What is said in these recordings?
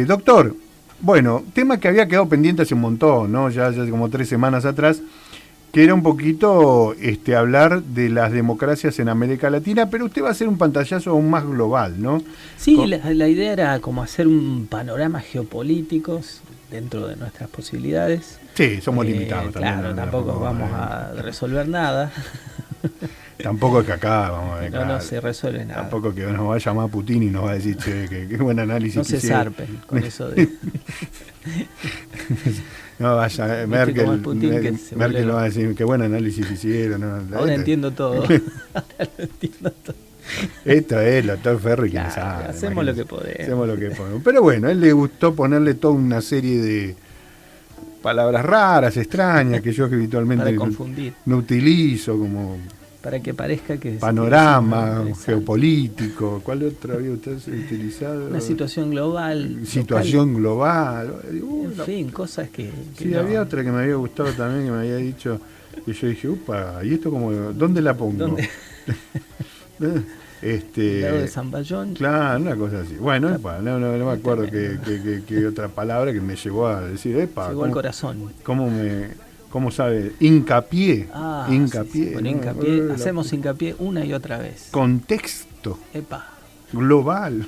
Doctor, bueno, tema que había quedado pendiente hace un montón, ¿no? Ya hace como 3 semanas atrás, que era un poquito hablar de las democracias en América Latina, pero usted va a hacer un pantallazo aún más global, ¿no? Sí, la idea era como hacer un panorama geopolítico dentro de nuestras posibilidades. Sí, somos limitados también. Claro, tampoco vamos a resolver nada. Tampoco es que acá vamos a ver. No se resuelve nada. Tampoco que nos va a llamar Putin y nos va a decir, che, que buen análisis. No se zarpen con eso de... No vaya, Merkel lo va a decir, qué buen análisis hicieron. ¿No? Ahora entiendo todo. Ahora lo entiendo todo. Esto es el doctor Ferri que sabe. Hacemos lo que podemos. Hacemos lo que podemos. Pero bueno, a él le gustó ponerle toda una serie de palabras raras, extrañas, que yo habitualmente no utilizo, como para que parezca que panorama geopolítico. ¿Cuál otra había usted utilizado? Una situación global. Situación global. En fin, cosas que sí, no. Había otra que me había gustado también, que me había dicho, y yo dije, upa, ¿y esto como dónde la pongo? ¿Dónde? ¿El lado de Zamballón? Claro, una cosa así. Bueno, no me acuerdo que otra palabra que me llegó a decir, llegó al corazón. ¿Cómo sabe? Hincapié. Hincapié. Sí, con hincapié. Hacemos hincapié una y otra vez. Contexto. Global.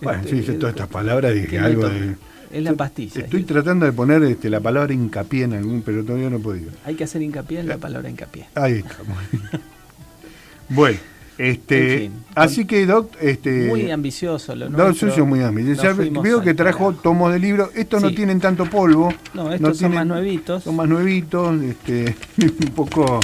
Bueno, sí, todas estas palabras dije algo de... Es la pastilla. Estoy tratando de poner la palabra hincapié en algún, pero todavía no he podido. Hay que hacer hincapié en la palabra hincapié. Ahí está. Bueno, en fin, así que Doc, muy ambicioso lo nuestro. Suyo muy ambicioso. Veo que trajo tomos de libros. Estos no tienen tanto polvo. No, estos son más nuevitos. Son más nuevitos, un poco.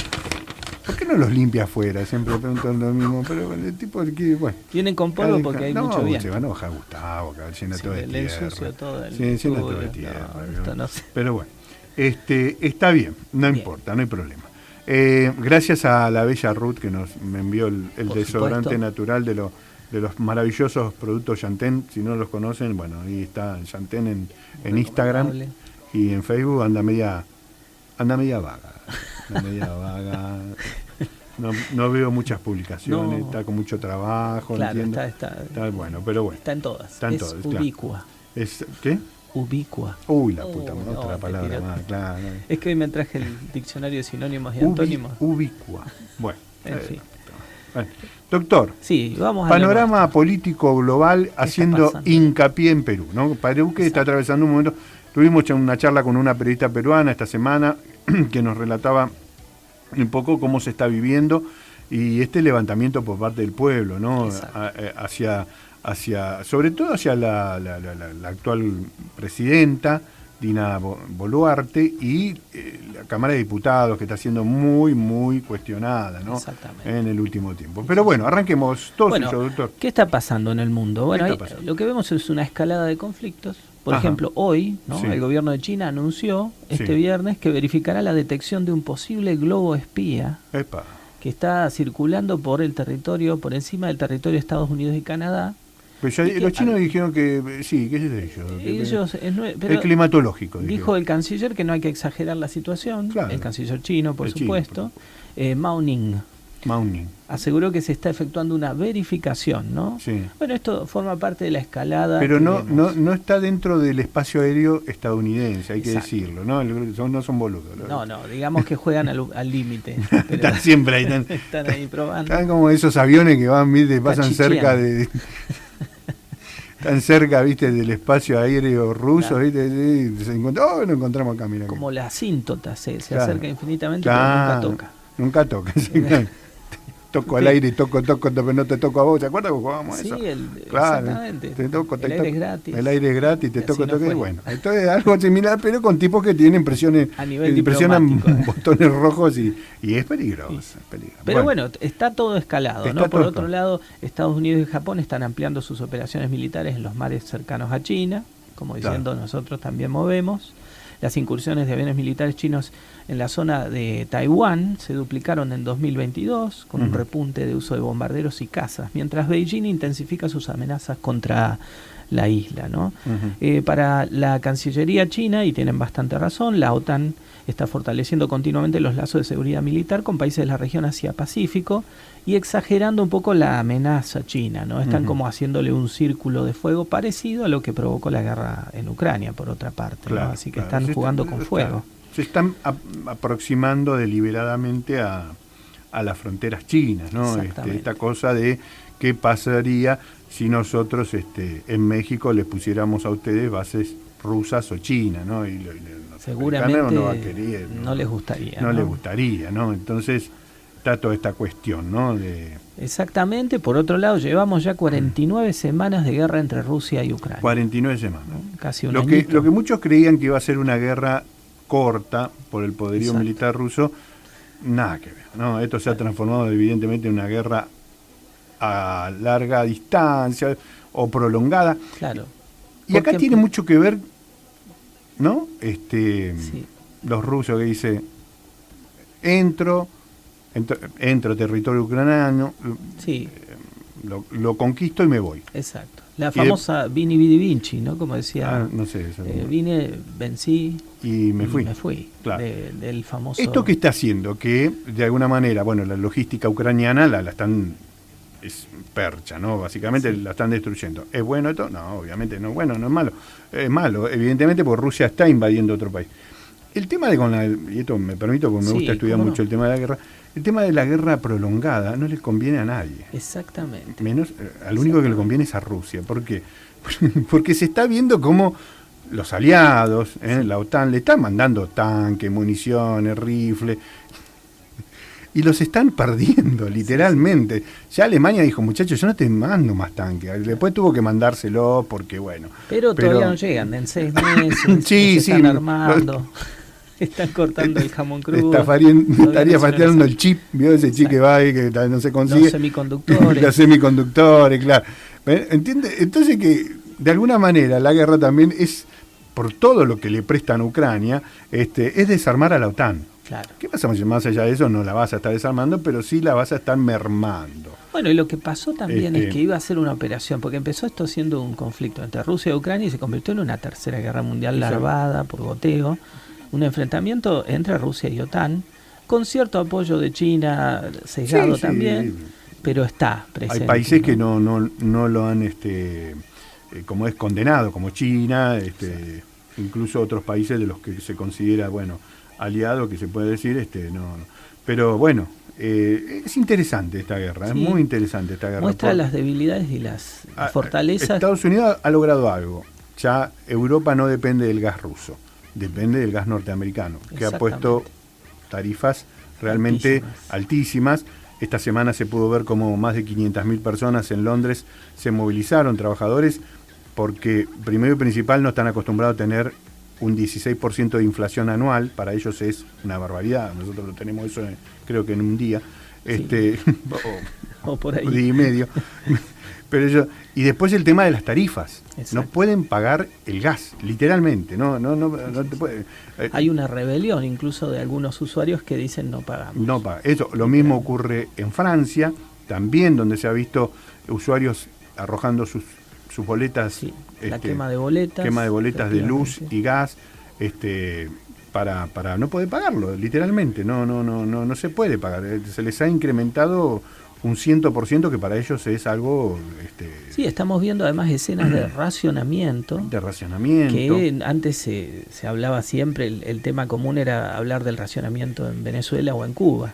¿Por qué no los limpia afuera? Siempre preguntan lo mismo, pero el tipo que, bueno. Vienen con polvo porque hay mucho viento. Se van a bajar Gustavo, que llena todo de tierra. Ensucio todo el llena todo de tierra. No sé. Pero bueno, está bien, no importa, no hay problema. Gracias a la bella Ruth que me envió el desodorante natural de los maravillosos productos Yantén. Si no los conocen, bueno, ahí está Yantén en Instagram y en Facebook. Anda media vaga. No veo muchas publicaciones, está con mucho trabajo. Claro, entiendo. Está bueno, pero bueno. Está en todas. Es ubicua. ¿Qué? Ubicua. Uy, la puta, otra palabra más, claro. Es que hoy me traje el diccionario de sinónimos y antónimos. Ubicua. Bueno, en fin. Bueno. Doctor, sí, vamos panorama político global haciendo hincapié en Perú, ¿no? Perú que está atravesando un momento. Tuvimos una charla con una periodista peruana esta semana que nos relataba un poco cómo se está viviendo y este levantamiento por parte del pueblo, ¿no? Sobre todo hacia la actual presidenta, Dina Boluarte, y la Cámara de Diputados, que está siendo muy, muy cuestionada, ¿no? Exactamente. En el último tiempo. Pero bueno, arranquemos todo suyo, doctor. ¿Qué está pasando en el mundo? Bueno, lo que vemos es una escalada de conflictos. Por ejemplo, hoy, ¿no? El gobierno de China anunció viernes que verificará la detección de un posible globo espía que está circulando por encima del territorio de Estados Unidos y Canadá. Pues los chinos dijeron que sí, ¿qué es eso? Es climatológico. Dijo el canciller que no hay que exagerar la situación, el canciller chino, por supuesto. Mao Ning aseguró que se está efectuando una verificación, ¿no? Sí. Bueno, esto forma parte de la escalada. Pero no está dentro del espacio aéreo estadounidense, hay que decirlo, ¿no? No son boludos. No, digamos que juegan al límite. Están siempre ahí. Están ahí probando. Están como esos aviones que van, pasan cerca de... Tan cerca, viste, del espacio aéreo ruso, viste, nos encontramos acá, mira. Como la asíntota, se acerca infinitamente, pero nunca toca. Nunca toca, toco al aire y toco, pero no te toco a vos. ¿Se acuerdan que jugábamos eso? Sí, exactamente. El aire es gratis. El aire es gratis, te toco, y bueno. Esto es algo similar, pero con tipos que tienen presiones, a nivel presionan botones rojos y es peligroso. Pero bueno, está todo escalado, ¿no? Por otro lado, Estados Unidos y Japón están ampliando sus operaciones militares en los mares cercanos a China, como diciendo nosotros también movemos. Las incursiones de aviones militares chinos en la zona de Taiwán se duplicaron en 2022 con un repunte de uso de bombarderos y cazas, mientras Beijing intensifica sus amenazas contra la isla, ¿no? Para la Cancillería china, y tienen bastante razón, la OTAN está fortaleciendo continuamente los lazos de seguridad militar con países de la región Asia-Pacífico y exagerando un poco la amenaza china, ¿no? Están como haciéndole un círculo de fuego parecido a lo que provocó la guerra en Ucrania, por otra parte, ¿no? Así que están jugando con fuego. Se están aproximando deliberadamente a las fronteras chinas, ¿no? Esta cosa de qué pasaría si nosotros en México les pusiéramos a ustedes bases rusas o chinas, ¿no? Y seguramente no va a querer, no les gustaría. No les gustaría, ¿no? Entonces está toda esta cuestión, ¿no? Exactamente. Por otro lado, llevamos ya 49 semanas de guerra entre Rusia y Ucrania. 49 semanas. Casi un lo que muchos creían que iba a ser una guerra corta por el poderío militar ruso, nada que ver, ¿no? Esto se ha transformado evidentemente en una guerra a larga distancia o prolongada. Claro. Y acá tiene mucho que ver, ¿no? Los rusos que dicen entro territorio ucraniano, lo conquisto y me voy. Exacto. La famosa Vini Vidi Vinci, ¿no? Como decía. No sé eso. Vine, vencí y me fui. Claro. Del famoso. Esto que está haciendo que de alguna manera, bueno, la logística ucraniana la están percha, ¿no? Básicamente la están destruyendo. ¿Es bueno esto? No, obviamente no es bueno, no es malo. Es malo, evidentemente, porque Rusia está invadiendo otro país. El tema y esto me permito porque me gusta estudiar mucho el tema de la guerra, el tema de la guerra prolongada no le conviene a nadie. Exactamente. Menos, al único que le conviene es a Rusia. ¿Por qué? Porque se está viendo cómo los aliados, la OTAN, le están mandando tanques, municiones, rifles, y los están perdiendo, literalmente. Ya Alemania dijo, muchachos, yo no te mando más tanques. Después tuvo que mandárselo porque, bueno. Pero todavía no llegan, en 6 meses. Se están armando. Están cortando el jamón crudo. Estaría fateando el chip, ¿vio? Ese chip que va y que no se consigue. Los semiconductores. Los semiconductores, claro. ¿Entiendes? Entonces que, de alguna manera, la guerra también es, por todo lo que le prestan a Ucrania, es desarmar a la OTAN. Claro. ¿Qué pasa? Más allá de eso, no la vas a estar desarmando, pero sí la vas a estar mermando. Bueno, y lo que pasó también es que iba a ser una operación, porque empezó esto siendo un conflicto entre Rusia y Ucrania y se convirtió en una tercera guerra mundial larvada por goteo, un enfrentamiento entre Rusia y OTAN, con cierto apoyo de China, sesgado también, pero está presente. Hay países que no lo han, como es condenado, como China, incluso otros países de los que se considera, bueno, aliado, que se puede decir, no. Pero bueno, es interesante esta guerra, es muy interesante esta guerra. Muestra las debilidades y las fortalezas. Estados Unidos ha logrado algo. Ya Europa no depende del gas ruso, depende del gas norteamericano, que ha puesto tarifas realmente altísimas. Esta semana se pudo ver como más de 500.000 personas en Londres se movilizaron, trabajadores, porque primero y principal no están acostumbrados a tener un 16% de inflación anual. Para ellos es una barbaridad. Nosotros lo tenemos eso creo que en un día, o por ahí. Un día y medio. Pero y después el tema de las tarifas. Exacto. No pueden pagar el gas, literalmente. No te puede. Hay una rebelión incluso de algunos usuarios que dicen no pagamos. No pagan. Eso, lo mismo ocurre en Francia, también, donde se ha visto usuarios arrojando sus boletas, la quema de boletas de luz y gas, para no poder pagarlo, literalmente, no se puede pagar. Se les ha incrementado un 100%, que para ellos es algo. Sí, estamos viendo además escenas de racionamiento. Que antes se hablaba siempre, el tema común era hablar del racionamiento en Venezuela o en Cuba.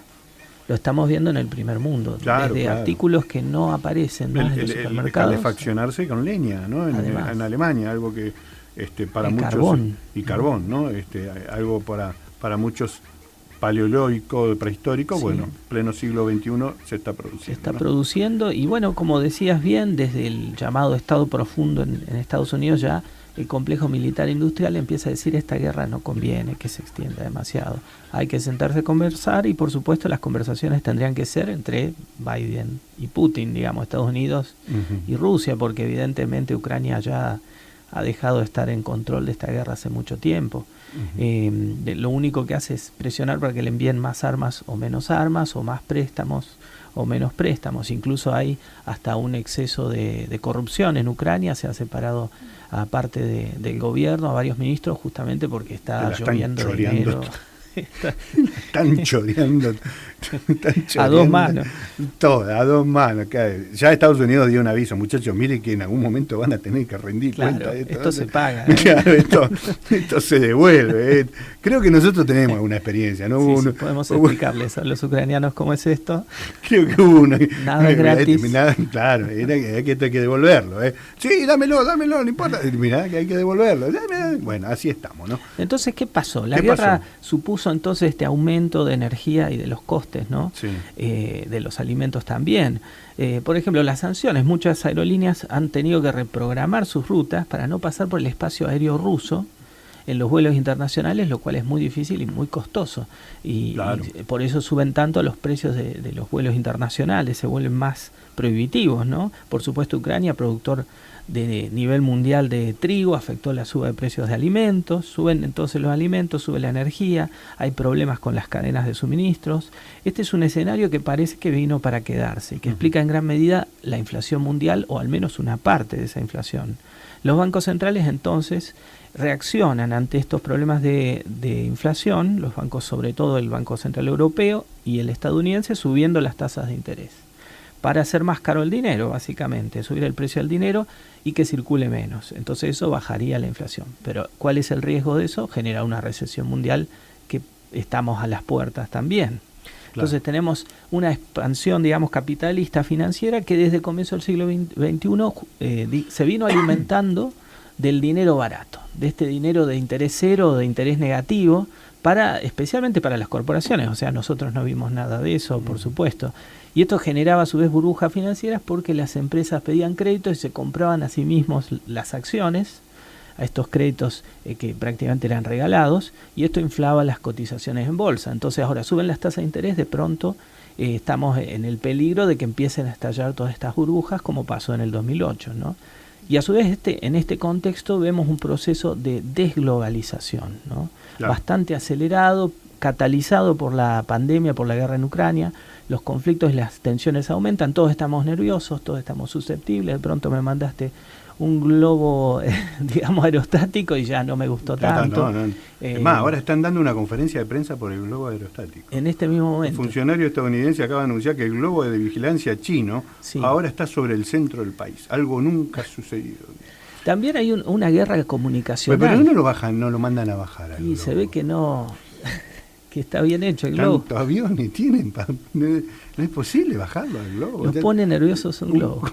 Lo estamos viendo en el primer mundo, desde artículos que no aparecen más en los supermercados. Calefaccionarse con leña, ¿no? En Alemania, algo que para muchos... Carbón. Y carbón, ¿no? Algo para muchos paleológico, prehistórico, bueno, pleno siglo XXI se está produciendo. Se está produciendo y bueno, como decías bien, desde el llamado Estado profundo en Estados Unidos ya el complejo militar industrial empieza a decir esta guerra no conviene que se extienda demasiado. Hay que sentarse a conversar y por supuesto las conversaciones tendrían que ser entre Biden y Putin, digamos, Estados Unidos y Rusia, porque evidentemente Ucrania ya ha dejado de estar en control de esta guerra hace mucho tiempo. Lo único que hace es presionar para que le envíen más armas o menos armas, o más préstamos o menos préstamos. Incluso hay hasta un exceso de corrupción en Ucrania. Se ha separado a parte del gobierno, a varios ministros, justamente porque está lloviendo dinero. Están choreando. A dos manos. Todo, a dos manos. Ya Estados Unidos dio un aviso, muchachos, miren que en algún momento van a tener que rendir cuenta de esto. Esto se paga. Claro, esto se devuelve. Creo que nosotros tenemos alguna experiencia, ¿no? Sí, podemos explicarles a los ucranianos cómo es esto. Creo que hubo una. Nada es gratis. Claro, era que esto hay que devolverlo. Sí, dámelo, no importa. Mirá que hay que devolverlo. Bueno, así estamos, ¿no? Entonces, ¿qué pasó? La guerra supuso entonces este aumento de energía y de los costes, ¿no? Sí. De los alimentos también. Por ejemplo, las sanciones. Muchas aerolíneas han tenido que reprogramar sus rutas para no pasar por el espacio aéreo ruso en los vuelos internacionales, lo cual es muy difícil y muy costoso. Y por eso suben tanto los precios de los vuelos internacionales, se vuelven más prohibitivos, ¿no? Por supuesto, Ucrania, productor de nivel mundial de trigo, afectó la suba de precios de alimentos, suben entonces los alimentos, sube la energía, hay problemas con las cadenas de suministros. Este es un escenario que parece que vino para quedarse, que explica en gran medida la inflación mundial, o al menos una parte de esa inflación. Los bancos centrales entonces reaccionan ante estos problemas de inflación, los bancos, sobre todo el Banco Central Europeo y el estadounidense, subiendo las tasas de interés para hacer más caro el dinero, básicamente, subir el precio del dinero y que circule menos. Entonces eso bajaría la inflación. Pero ¿cuál es el riesgo de eso? Genera una recesión mundial que estamos a las puertas también. Entonces tenemos una expansión, digamos, capitalista financiera que desde el comienzo del siglo XXI se vino alimentando del dinero barato, de este dinero de interés cero, de interés negativo, especialmente para las corporaciones. O sea, nosotros no vimos nada de eso, por supuesto. Y esto generaba a su vez burbujas financieras porque las empresas pedían créditos y se compraban a sí mismos las acciones, a estos créditos que prácticamente eran regalados, y esto inflaba las cotizaciones en bolsa. Entonces ahora suben las tasas de interés, de pronto estamos en el peligro de que empiecen a estallar todas estas burbujas, como pasó en el 2008, ¿no? Y a su vez en este contexto vemos un proceso de desglobalización, ¿no? Claro. Bastante acelerado, catalizado por la pandemia, por la guerra en Ucrania. Los conflictos y las tensiones aumentan, todos estamos nerviosos, todos estamos susceptibles. De pronto me mandaste un globo, digamos, aerostático y ya no me gustó tanto. Es más, ahora están dando una conferencia de prensa por el globo aerostático. En este mismo momento. El funcionario estadounidense acaba de anunciar que el globo de vigilancia chino ahora está sobre el centro del país. Algo nunca ha sucedido. También hay una guerra comunicacional. Pero no lo bajan, no lo mandan a bajar. Y se ve que no... que está bien hecho el globo. Tantos aviones tienen, no es posible bajarlo al globo. Los pone nerviosos un globo.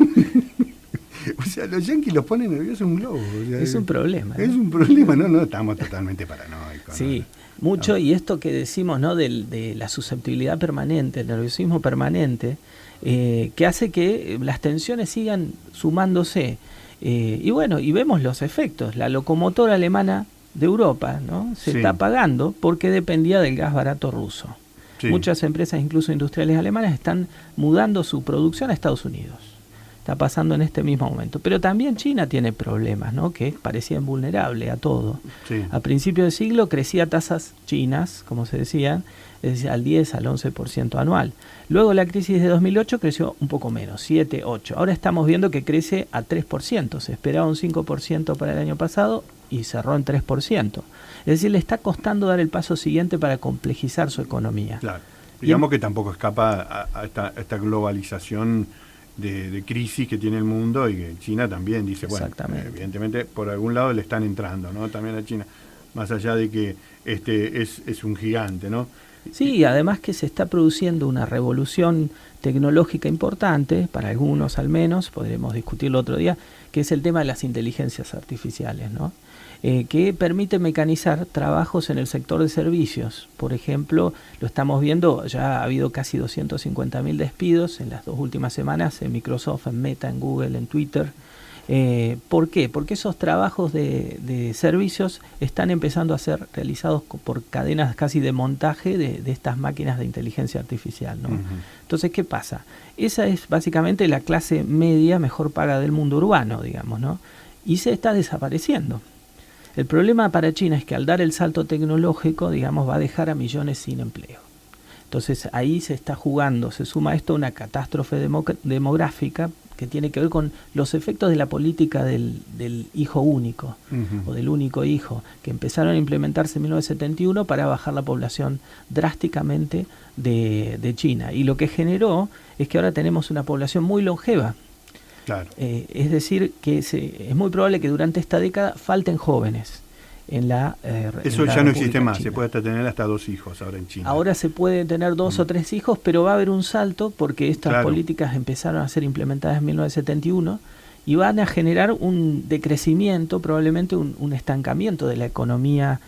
O sea, los yanquis los ponen nerviosos un globo. O sea, es un problema. Es un problema, no, estamos totalmente paranoicos. Sí, mucho, y esto que decimos, ¿no? De la susceptibilidad permanente, el nerviosismo permanente, que hace que las tensiones sigan sumándose. Y bueno, y vemos los efectos. La locomotora alemana de Europa, ¿no? Se está apagando porque dependía del gas barato ruso. Sí. Muchas empresas, incluso industriales alemanas, están mudando su producción a Estados Unidos. Está pasando en este mismo momento. Pero también China tiene problemas, ¿no? Que parecía invulnerable a todo. Sí. A principios de siglo crecía tasas chinas, como se decía, es decir, al 10, al 11% anual. Luego la crisis de 2008 creció un poco menos, 7, 8. Ahora estamos viendo que crece a 3%. Se esperaba un 5% para el año pasado y cerró en 3%. Es decir, le está costando dar el paso siguiente para complejizar su economía. Claro. Digamos que tampoco escapa a esta globalización de crisis que tiene el mundo, y que China también dice, bueno, evidentemente por algún lado le están entrando, ¿no? También a China, más allá de que es un gigante, ¿no? Sí, además que se está produciendo una revolución tecnológica importante, para algunos al menos, podremos discutirlo otro día, que es el tema de las inteligencias artificiales, ¿no? Que permite mecanizar trabajos en el sector de servicios. Por ejemplo, lo estamos viendo, ya ha habido casi 250.000 despidos en las 2 últimas semanas en Microsoft, en Meta, en Google, en Twitter. ¿Por qué? Porque esos trabajos de servicios están empezando a ser realizados por cadenas casi de montaje de estas máquinas de inteligencia artificial, ¿no? Entonces, ¿qué pasa? Esa es básicamente la clase media mejor paga del mundo urbano, digamos, ¿no? Y se está desapareciendo. El problema para China es que al dar el salto tecnológico, digamos, va a dejar a millones sin empleo. Entonces ahí se está jugando, se suma esto a una catástrofe demográfica que tiene que ver con los efectos de la política del hijo único o del único hijo, que empezaron a implementarse en 1971 para bajar la población drásticamente de China. Y lo que generó es que ahora tenemos una población muy longeva. Claro. Es decir, que es muy probable que durante esta década falten jóvenes. Eso ya no existe más, se puede hasta tener hasta 2 hijos ahora en China. Ahora se puede tener 2 o 3 hijos, pero va a haber un salto porque estas políticas empezaron a ser implementadas en 1971 y van a generar un decrecimiento, probablemente un estancamiento de la economía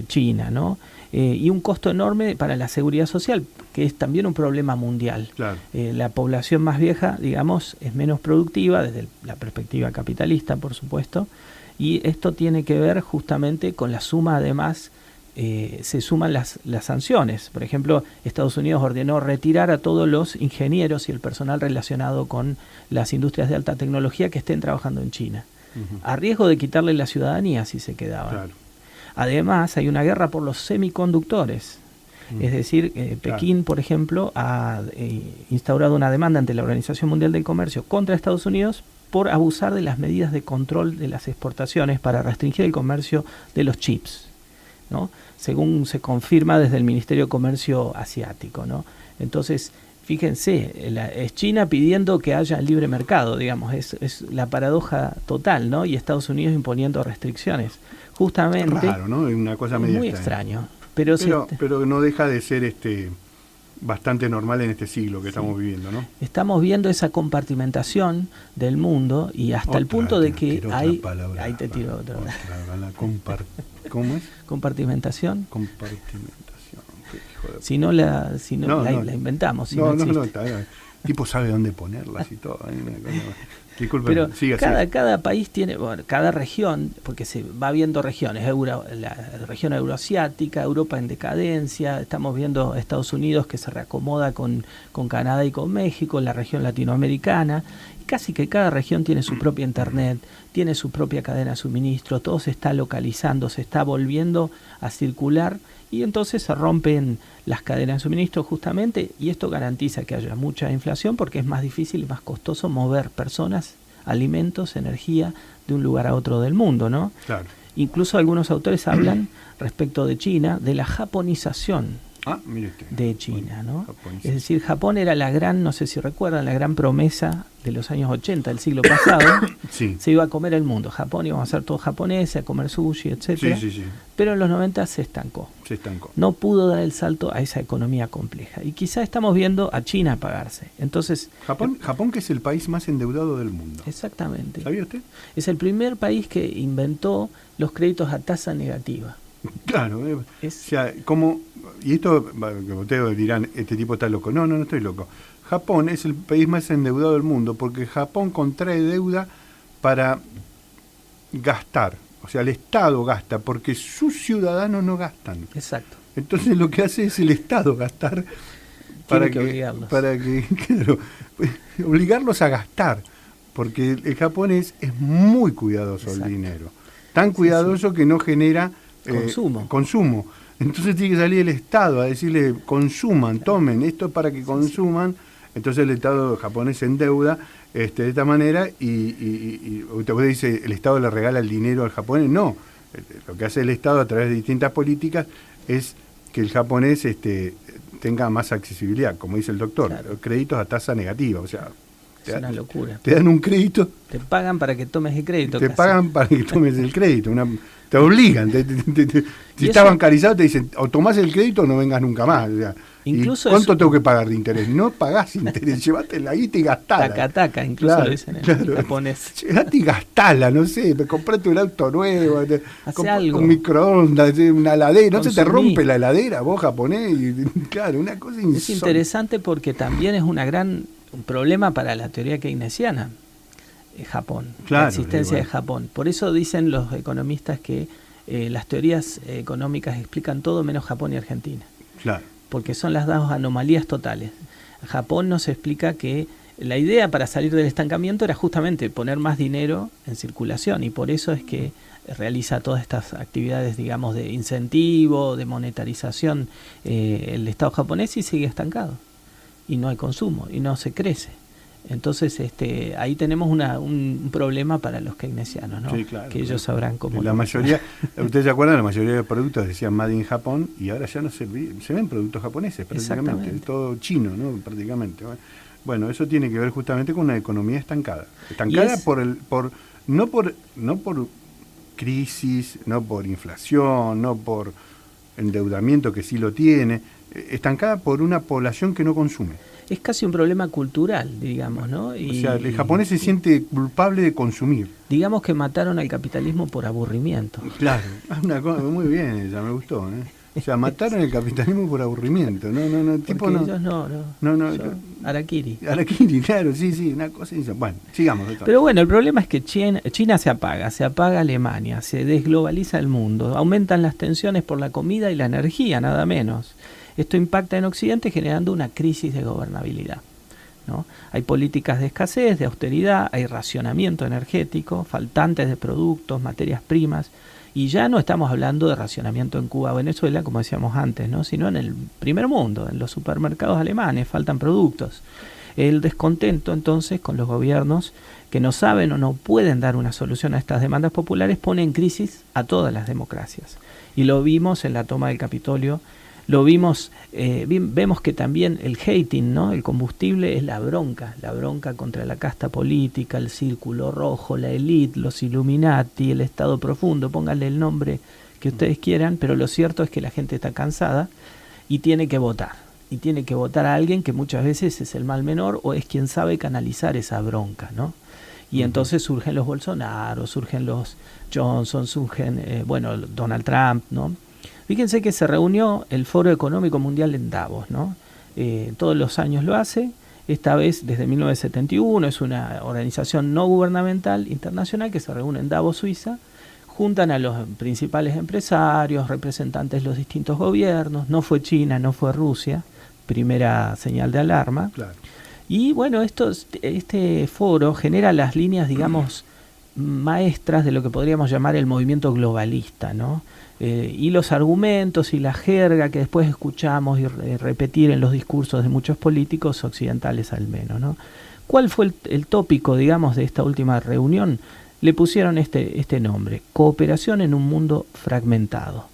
china, ¿no? Y un costo enorme para la seguridad social, que es también un problema mundial. Claro. La población más vieja, digamos, es menos productiva desde la perspectiva capitalista, por supuesto. Y esto tiene que ver justamente con la suma, además, se suman las sanciones. Por ejemplo, Estados Unidos ordenó retirar a todos los ingenieros y el personal relacionado con las industrias de alta tecnología que estén trabajando en China, a riesgo de quitarle la ciudadanía si se quedaban. Claro. Además, hay una guerra por los semiconductores. Es decir, Pekín, por ejemplo, ha instaurado una demanda ante la Organización Mundial del Comercio contra Estados Unidos por abusar de las medidas de control de las exportaciones para restringir el comercio de los chips, ¿no? Según se confirma desde el Ministerio de Comercio asiático, ¿no? Entonces, fíjense, es China pidiendo que haya libre mercado, digamos, es la paradoja total, ¿no? Y Estados Unidos imponiendo restricciones. Justamente. Raro, ¿no? Es una cosa medio muy extraño. Pero no deja de ser bastante normal en este siglo que estamos viviendo, ¿no? Estamos viendo esa compartimentación del mundo y hasta el punto de que hay... Ahí te tiro otra. ¿Cómo es? Compartimentación. Compartimentación. Si no la inventamos. Si no, el tipo sabe dónde ponerlas y todo. Disculpe, pero cada país tiene, cada región, porque se va viendo regiones, la región euroasiática, Europa en decadencia, estamos viendo Estados Unidos que se reacomoda con Canadá y con México, la región latinoamericana, y casi que cada región tiene su propia internet, tiene su propia cadena de suministro, todo se está localizando, se está volviendo a circular y entonces se rompen las cadenas de suministro justamente y esto garantiza que haya mucha inflación porque es más difícil y más costoso mover personas, alimentos, energía de un lugar a otro del mundo, ¿no? Claro. Incluso algunos autores hablan respecto de China de la japonización de China, ¿no? Es decir, Japón era la gran, no sé si recuerdan, la gran promesa de los años 80 del siglo pasado. Sí. Se iba a comer el mundo, Japón, íbamos a ser todos japoneses, a comer sushi, etcétera. Sí. Pero en los 90 se estancó. No pudo dar el salto a esa economía compleja. Y quizá estamos viendo a China apagarse. Entonces, Japón que es el país más endeudado del mundo. Exactamente. ¿Sabía usted? Es el primer país que inventó los créditos a tasa negativa. Claro, o sea, como, y esto, ustedes dirán, este tipo está loco. No estoy loco. Japón es el país más endeudado del mundo porque Japón contrae deuda para gastar. O sea, el Estado gasta porque sus ciudadanos no gastan. Exacto. Entonces lo que hace es el Estado gastar para obligarlos. Claro, obligarlos a gastar. Porque el japonés es muy cuidadoso del dinero. Tan cuidadoso que no genera consumo. Entonces tiene que salir el Estado a decirle consuman, tomen, esto es para que consuman. Entonces el Estado japonés se endeuda de esta manera y usted dice el Estado le regala el dinero al japonés. No, lo que hace el Estado a través de distintas políticas es que el japonés tenga más accesibilidad, como dice el doctor, créditos a tasa negativa, o sea, es una locura. Te dan un crédito. Te pagan para que tomes el crédito. Pagan para que tomes el crédito. Te obligan. Si está bancarizado, te dicen, o tomás el crédito o no vengas nunca más. O sea, incluso ¿cuánto tengo que pagar de interés? No pagás interés, llevate la guita y gastala. Taca, incluso lo dicen en japonés. Llevate y gastala, no sé, comprate un auto nuevo, algo. Un microondas, una heladera. No se te rompe la heladera, vos japonés. Claro, una cosa insólita. Es interesante porque también es un problema para la teoría keynesiana, Japón, la existencia de Japón. Por eso dicen los economistas que las teorías económicas explican todo menos Japón y Argentina. Claro. Porque son las dos anomalías totales. Japón nos explica que la idea para salir del estancamiento era justamente poner más dinero en circulación, y por eso es que realiza todas estas actividades, digamos, de incentivo, de monetarización, el Estado japonés, y sigue estancado, y no hay consumo, y no se crece. Entonces ahí tenemos un problema para los keynesianos, ¿no? Sí, claro, que ellos sabrán cómo. La mayoría, ustedes se acuerdan, la mayoría de productos decían Made in Japón, y ahora ya no se ven productos japoneses prácticamente, es todo chino, ¿no? Prácticamente. Bueno, eso tiene que ver justamente con una economía estancada. Estancada no por crisis, no por inflación, no por endeudamiento, que sí lo tiene, estancada por una población que no consume. Es casi un problema cultural, digamos, ¿no? O sea, el japonés se siente culpable de consumir. Digamos que mataron al capitalismo por aburrimiento. Claro, una cosa muy bien, ya me gustó, ¿eh? O sea, mataron el capitalismo por aburrimiento. No, tipo no. Ellos no. Harakiri. Harakiri, claro, sí, una cosa. Bueno, sigamos. Pero bueno, el problema es que China se apaga Alemania, se desglobaliza el mundo, aumentan las tensiones por la comida y la energía, nada menos. Esto impacta en Occidente generando una crisis de gobernabilidad, ¿no? Hay políticas de escasez, de austeridad, hay racionamiento energético, faltantes de productos, materias primas, y ya no estamos hablando de racionamiento en Cuba o Venezuela, como decíamos antes, ¿no? Sino en el primer mundo, en los supermercados alemanes, faltan productos. El descontento entonces con los gobiernos que no saben o no pueden dar una solución a estas demandas populares pone en crisis a todas las democracias. Y lo vimos en la toma del Capitolio. Lo vemos que también el hating, ¿no? El combustible es la bronca contra la casta política, el círculo rojo, la élite, los Illuminati, el Estado profundo, pónganle el nombre que ustedes quieran, pero lo cierto es que la gente está cansada y tiene que votar. Y tiene que votar a alguien que muchas veces es el mal menor o es quien sabe canalizar esa bronca, ¿no? Y entonces surgen los Bolsonaro, surgen los Johnson, surgen, Donald Trump, ¿no? Fíjense que se reunió el Foro Económico Mundial en Davos, ¿no? Todos los años lo hace, esta vez desde 1971, es una organización no gubernamental internacional que se reúne en Davos, Suiza, juntan a los principales empresarios, representantes de los distintos gobiernos, no fue China, no fue Rusia, primera señal de alarma. Claro. Y bueno, este foro genera las líneas, digamos, maestras de lo que podríamos llamar el movimiento globalista, ¿no? Y los argumentos y la jerga que después escuchamos y repetir en los discursos de muchos políticos occidentales al menos, ¿no? ¿Cuál fue el tópico, digamos, de esta última reunión? Le pusieron este nombre: cooperación en un mundo fragmentado.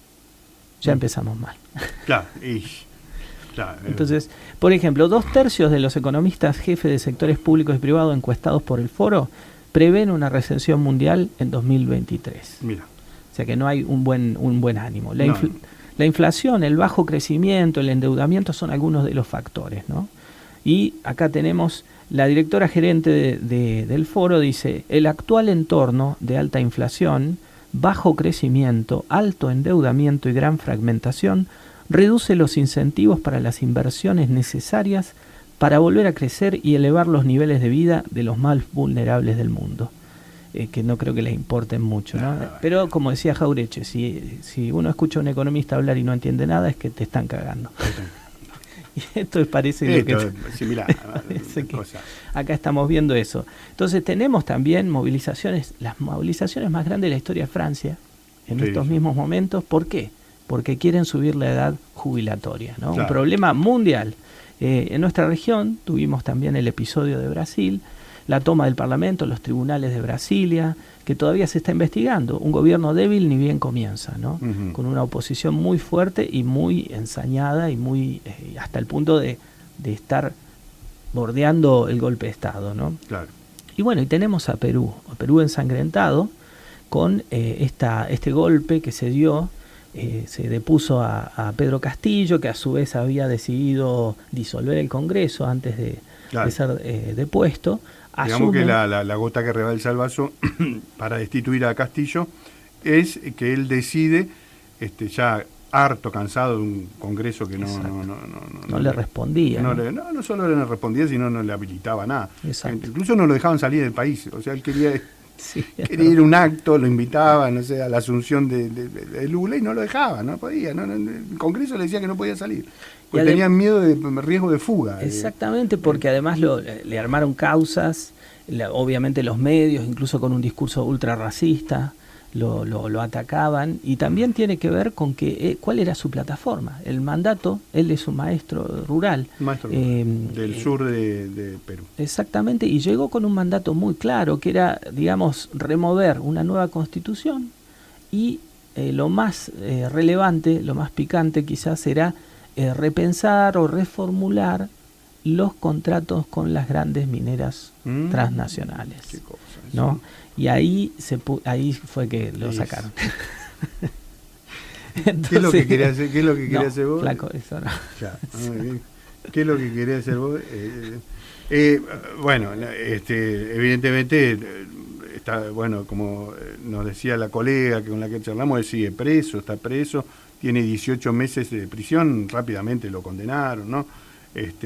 Ya empezamos mal. Claro. Entonces, por ejemplo, 2/3 de los economistas jefes de sectores públicos y privados encuestados por el foro prevén una recesión mundial en 2023. Mira. O sea que no hay un buen ánimo. La inflación, el bajo crecimiento, el endeudamiento son algunos de los factores, ¿no? Y acá tenemos la directora gerente del foro, dice: el actual entorno de alta inflación, bajo crecimiento, alto endeudamiento y gran fragmentación reduce los incentivos para las inversiones necesarias para volver a crecer y elevar los niveles de vida de los más vulnerables del mundo. Que no creo que les importen mucho, ¿no? Pero como decía Jauretche, si uno escucha a un economista hablar y no entiende nada, es que te están cagando. Y esto parece acá estamos viendo eso. Entonces tenemos también las movilizaciones más grandes de la historia de Francia en estos mismos momentos. ¿Por qué? Porque quieren subir la edad jubilatoria, ¿no? Claro. Un problema mundial. En nuestra región tuvimos también el episodio de Brasil, la toma del Parlamento, los tribunales de Brasilia, que todavía se está investigando. Un gobierno débil ni bien comienza, ¿no? Uh-huh. Con una oposición muy fuerte y muy ensañada y muy hasta el punto de estar bordeando el golpe de Estado, ¿no? Claro. Y bueno, y tenemos a Perú ensangrentado con este golpe que se dio. Se depuso a Pedro Castillo, que a su vez había decidido disolver el Congreso antes de ser depuesto. Digamos que la gota que rebalsa el vaso para destituir a Castillo es que él decide, ya harto, cansado de un Congreso que no le respondía. No solo no le respondía, sino no le habilitaba nada. Incluso no lo dejaban salir del país. O sea, él quería Sí, quería ir a un acto, lo invitaba, no sé, a la asunción de Lula y no lo dejaba, no podía. El Congreso le decía que no podía salir. Porque tenían miedo de riesgo de fuga. Exactamente, porque además le armaron causas, obviamente los medios, incluso con un discurso ultra racista, lo atacaban, y también tiene que ver con que cuál era su plataforma. El mandato, él es un maestro rural. Del sur de Perú. Exactamente, y llegó con un mandato muy claro, que era, digamos, remover una nueva constitución, y lo más relevante, lo más picante quizás era repensar o reformular los contratos con las grandes mineras transnacionales, ¿no? Y ahí fue que lo sacaron. Entonces, ¿Qué es lo que quería hacer? ¿Qué es lo que quería hacer vos? Flaco, eso no. Ya, muy bien. ¿Qué es lo que quería hacer vos? Bueno, evidentemente está, bueno, como nos decía la colega con la que charlamos, él sigue preso, está preso, tiene 18 meses de prisión, rápidamente lo condenaron, ¿no?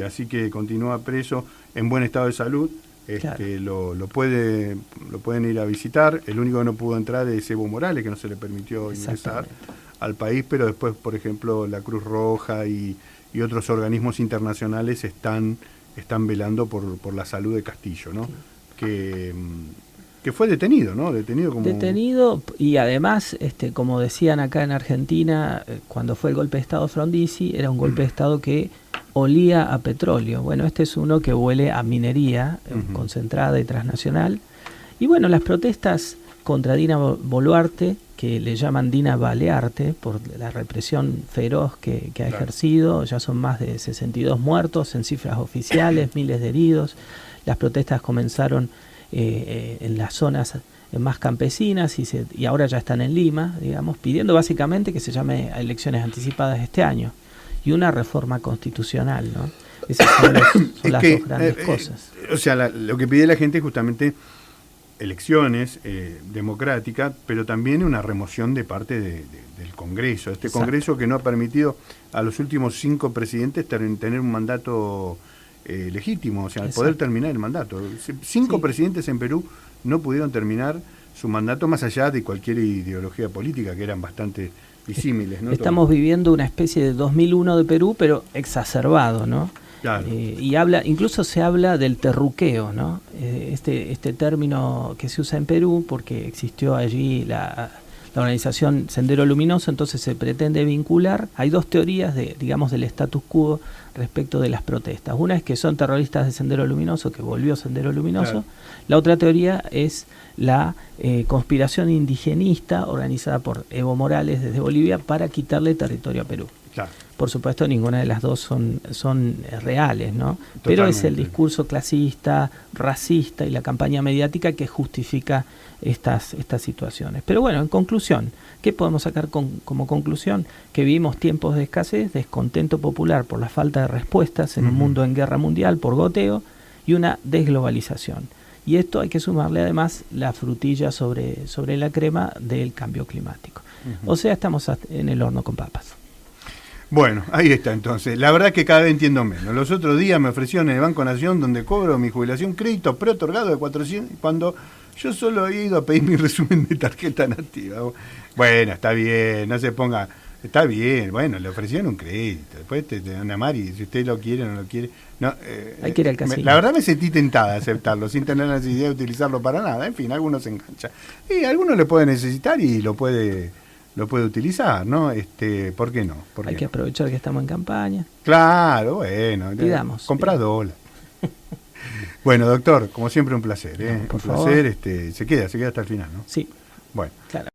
Así que continúa preso en buen estado de salud. Claro. Lo pueden ir a visitar. El único que no pudo entrar es Evo Morales, que no se le permitió ingresar al país, pero después, por ejemplo, la Cruz Roja y otros organismos internacionales están velando por la salud de Castillo, ¿no? Sí. Que fue detenido, ¿no? Detenido, y además, como decían acá en Argentina, cuando fue el golpe de Estado Frondizi, era un golpe de Estado que olía a petróleo. Bueno, este es uno que huele a minería concentrada y transnacional. Y bueno, las protestas contra Dina Boluarte, que le llaman Dina Balearte, por la represión feroz que ha ejercido, ya son más de 62 muertos en cifras oficiales, miles de heridos. Las protestas comenzaron en las zonas más campesinas y ahora ya están en Lima, digamos, pidiendo básicamente que se llame a elecciones anticipadas este año y una reforma constitucional, ¿no? Esas son las dos grandes cosas. O sea, lo que pide la gente es justamente elecciones democráticas, pero también una remoción de parte del Congreso. Congreso que no ha permitido a los últimos 5 presidentes tener un mandato legítimo, o sea, poder terminar el mandato. 5 presidentes en Perú no pudieron terminar su mandato más allá de cualquier ideología política, que eran bastante disímiles, ¿no? Estamos viviendo una especie de 2001 de Perú, pero exacerbado, ¿no? Claro. Incluso se habla del terruqueo, ¿no? Este término que se usa en Perú porque existió allí la organización Sendero Luminoso, entonces se pretende vincular. Hay 2 teorías del status quo respecto de las protestas. Una es que son terroristas de Sendero Luminoso, que volvió Sendero Luminoso. Claro. La otra teoría es la conspiración indigenista organizada por Evo Morales desde Bolivia para quitarle territorio a Perú. Claro. Por supuesto, ninguna de las dos son reales, ¿no? Totalmente. Pero es el discurso clasista, racista y la campaña mediática que justifica estas situaciones. Pero bueno, en conclusión, ¿qué podemos sacar como conclusión? Que vivimos tiempos de escasez, descontento popular por la falta de respuestas en un mundo en guerra mundial por goteo y una desglobalización. Y esto hay que sumarle además la frutilla sobre la crema del cambio climático. O sea, estamos en el horno con papas. Bueno, ahí está entonces. La verdad que cada vez entiendo menos. Los otros días me ofrecieron en el Banco Nación, donde cobro mi jubilación, crédito preotorgado de 400, cuando yo solo he ido a pedir mi resumen de tarjeta nativa. Bueno, está bien, no se ponga... Está bien, bueno, le ofrecieron un crédito. Después te dan a Mari, si usted lo quiere o no lo quiere. No, hay que ir al casino. La verdad me sentí tentada de aceptarlo, sin tener la necesidad de utilizarlo para nada. En fin, algunos se enganchan. Y algunos le puede necesitar y lo puede utilizar, ¿no? ¿Por qué no? Hay que aprovechar que estamos en campaña. Claro, bueno. Pidamos. Compra dólar. Bueno, doctor, como siempre un placer, ¿eh? No, por un placer, se queda hasta el final, ¿no? Sí. Bueno. Claro.